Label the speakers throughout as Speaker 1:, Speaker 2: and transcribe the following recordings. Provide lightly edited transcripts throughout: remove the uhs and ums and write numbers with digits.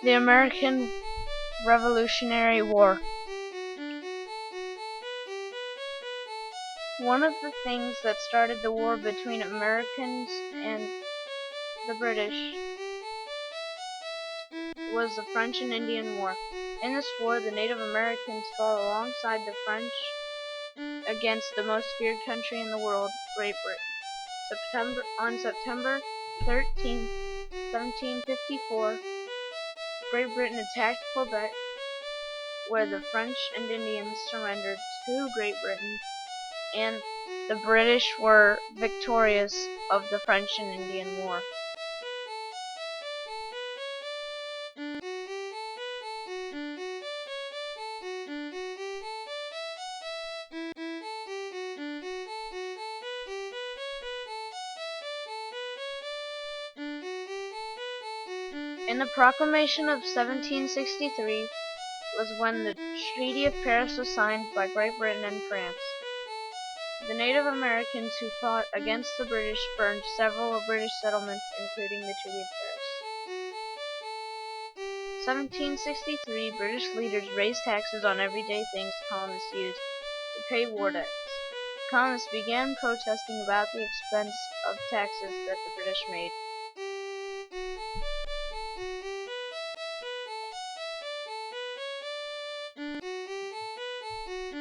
Speaker 1: The American Revolutionary War. One of the things that started the war between Americans and the British was the French and Indian War. In this war, the Native Americans fought alongside the French against the most feared country in the world, Great Britain. On September 13, 1754, Great Britain attacked Quebec, where the French and Indians surrendered to Great Britain, and the British were victorious of the French and Indian War. In the Proclamation of 1763 was when the Treaty of Paris was signed by Great Britain and France. The Native Americans who fought against the British burned several British settlements, including the Treaty of Paris. 1763, British leaders raised taxes on everyday things colonists used to pay war debts. Colonists began protesting about the expense of taxes that the British made.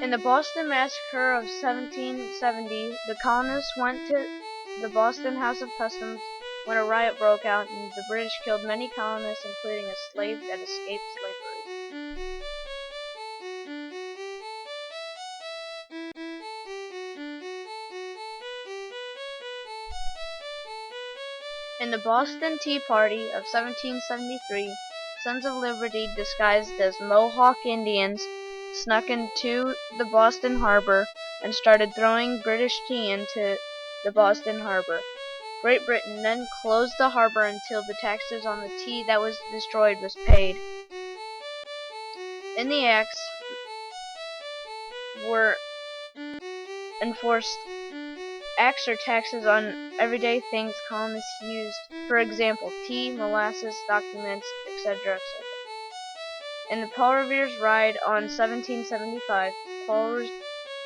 Speaker 1: In the Boston Massacre of 1770, the colonists went to the Boston House of Customs when a riot broke out, and the British killed many colonists, including a slave that escaped slavery. In the Boston Tea Party of 1773, Sons of Liberty, disguised as Mohawk Indians, snuck into the Boston harbor and started throwing British tea into the Boston harbor. Great Britain then closed the harbor until the taxes on the tea that was destroyed was paid. In the acts were enforced acts or taxes on everyday things colonists used, for example, tea, molasses, documents, etc., etc. In the Paul Revere's ride on 1775, Paul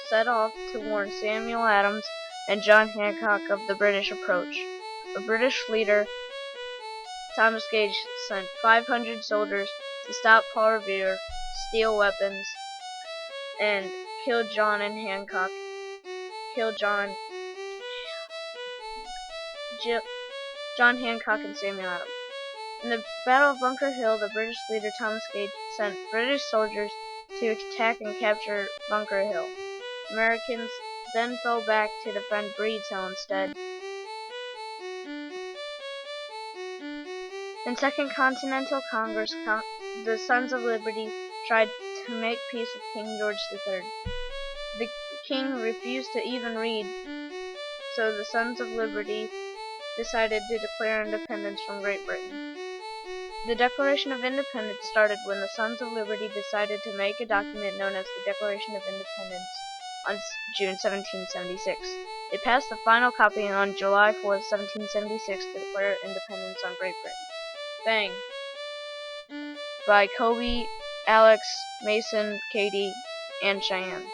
Speaker 1: set off to warn Samuel Adams and John Hancock of the British approach. The British leader, Thomas Gage, sent 500 soldiers to stop Paul Revere, steal weapons, and kill John Hancock and Samuel Adams. In the Battle of Bunker Hill, the British leader Thomas Gage sent British soldiers to attack and capture Bunker Hill. Americans then fell back to defend Breed's Hill instead. In Second Continental Congress, the Sons of Liberty tried to make peace with King George III. The king refused to even read, so the Sons of Liberty decided to declare independence from Great Britain. The Declaration of Independence started when the Sons of Liberty decided to make a document known as the Declaration of Independence on June 1776. They passed the final copy on July 4, 1776 to declare independence on Great Britain. Bang! By Kobe, Alex, Mason, Katie, and Cheyenne.